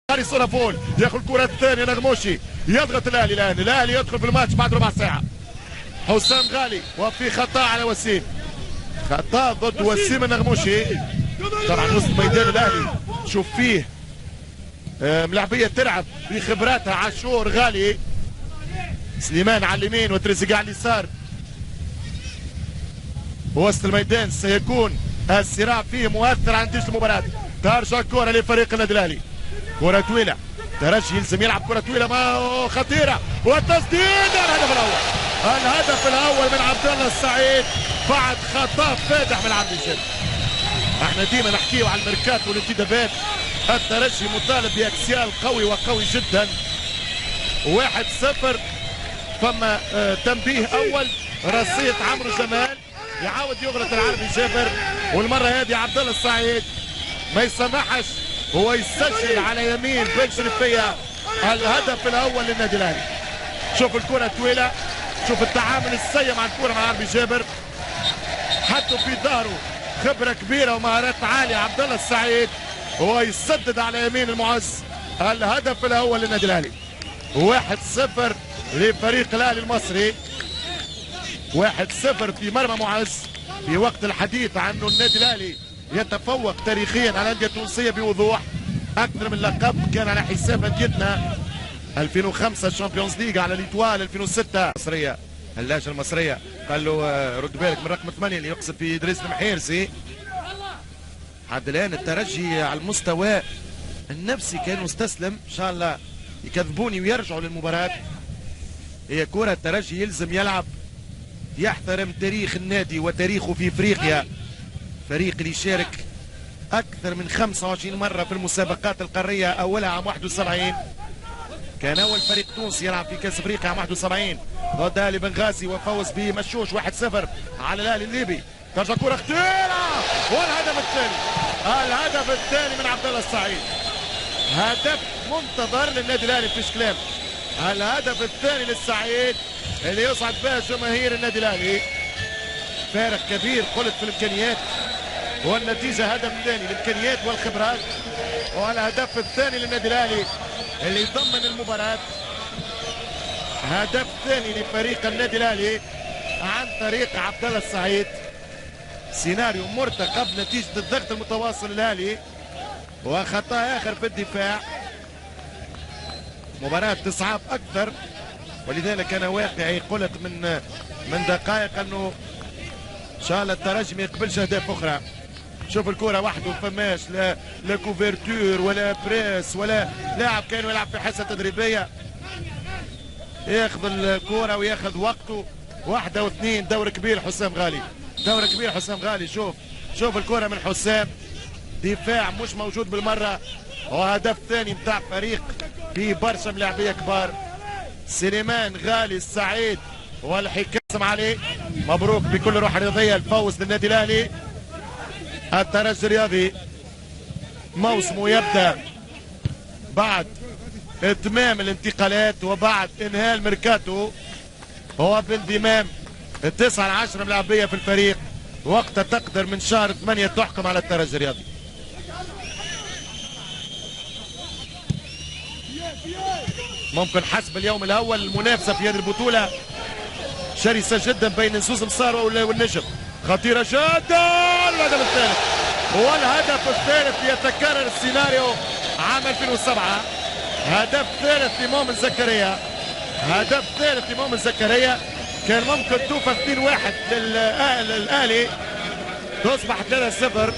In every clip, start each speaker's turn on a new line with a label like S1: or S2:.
S1: سولافون ياخذ الكره الثانيه نغموشي يضغط الاهلي الان. الاهلي يدخل في الماتش بعد ربع ساعه. حسام غالي وفي خطا على وسيم، خطا ضد وسيم النغموشي. طبعا وسط ميدان الاهلي شوف فيه ملاعبيه تلعب بخبراتها. عاشور غالي، سليمان على اليمين وتريزيجيه على اليسار. وسط الميدان سيكون الصراع فيه مؤثر عن نتيجه المباراه. ترجع الكره لفريق النادي الاهلي، كره طويله، ترجي يلزم يلعب كره طويله ما خطيره والتسديد. الهدف الاول، الهدف الاول من عبد الله السعيد بعد خطا فادح من عبد الجليل. احنا ديما نحكيو على الميركاتو والانتدابات. الترجي مطالب باكسيال قوي وقوي جدا. 1-0. فما تنبيه اول، رصيد عمرو جمال يعاود يغلط العربي جابر، والمره هذه عبد الله السعيد ما يسمحش، هو يسجل على يمين بن شريفيه الهدف الاول للنادي الاهلي. شوف الكره طويله، شوف التعامل السيء مع الكره مع عربي جابر، حطوا في ظهره خبره كبيره ومهارات عاليه عبد الله السعيد، هو يسدد على يمين المعز. الهدف الاول للنادي الاهلي. 1-0 لفريق الاهلي المصري. 1-0 في مرمى معز. في وقت الحديث عن انه النادي الاهلي يتفوق تاريخيا على الانديه التونسيه بوضوح. اكثر من لقب كان على حساب انديتنا. 2005 الشامبيونز ليج على ليتوال، 2006 المصريه اللهجه المصريه. قال له رد بالك من رقم 8 اللي يقصد في ادريس المحيرسي. حد الان الترجي على المستوى النفسي كان مستسلم. ان شاء الله يكذبوني ويرجعوا للمباراه. هي كره الترجي يلزم يلعب، يحترم تاريخ النادي وتاريخه في افريقيا. فريق اللي شارك اكثر من 25 مره في المسابقات القاريه، اولها عام 71 كان اول فريق تونسي يلعب في كاس افريقيا عام 71 ضد اهلي بنغازي وفوز بمشوش 1-0 على الاهلي الليبي. ترجع كره خطيره والهدف الثاني، الهدف الثاني من عبد الله السعيد. هدف منتظر للنادي الاهلي فيش كلام. الهدف الثاني للسعيد اللي يصعد به جماهير النادي الاهلي. فارق كبير قلت في الامكانيات، والنتيجه هدف ثاني، الامكانيات والخبرات. والهدف الثاني للنادي الاهلي اللي يضمن المباراه. هدف ثاني لفريق النادي الاهلي عن طريق عبد الله السعيد. سيناريو مرتقب نتيجه الضغط المتواصل الاهلي وخطا اخر في الدفاع. مباراه تصعب اكثر، ولذلك انا واقعي قلت من دقائق انه ان شاء الله الترجي ما يقبلش اهداف اخرى. شوف الكره وحده فماش لا كوفرتور ولا بريس ولا لاعب كان يلعب في حصه تدريبيه. ياخذ الكره وياخذ وقته. 1 و2. دور كبير حسام غالي، دور كبير حسام غالي. شوف الكره من حسام، دفاع مش موجود بالمره. وهدف ثاني نتاع فريق فيه برشا ملاعبيه كبار. سليمان غالي السعيد والحكام عليه. مبروك بكل روح رياضيه الفوز للنادي الاهلي. الترجي الرياضي موسمه يبدا بعد اتمام الانتقالات وبعد انهاء الميركاتو، هو بانضمام 9-10 ملاعبيه في الفريق. وقت تقدر من شهر 8 تحكم على الترجي الرياضي. ممكن حسب اليوم الاول المنافسه في هذه البطوله شرسه جدا بين نصوص مصاروة والنجم. خطيره جدا. الهدف الثالث، والهدف الثالث يتكرر السيناريو عام 2007. هدف ثالث لمؤمن زكريا، هدف ثالث لمؤمن زكريا. كان ممكن توفى 2-1 للاهلي، تصبح 3-0.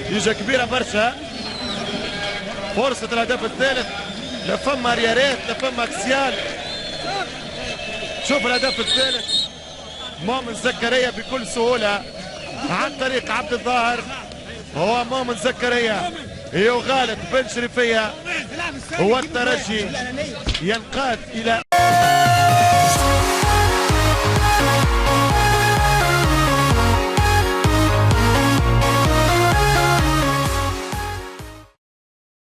S1: نتيجه كبيره برشا. فرصه الهدف الثالث، لا فما ريارات لا فما اكسيال. شوف الهدف الثالث، مؤمن زكريا بكل سهوله عن طريق عبد الظاهر. هو مؤمن زكريا يغالب بن شريفيه، والترجي ينقاد الى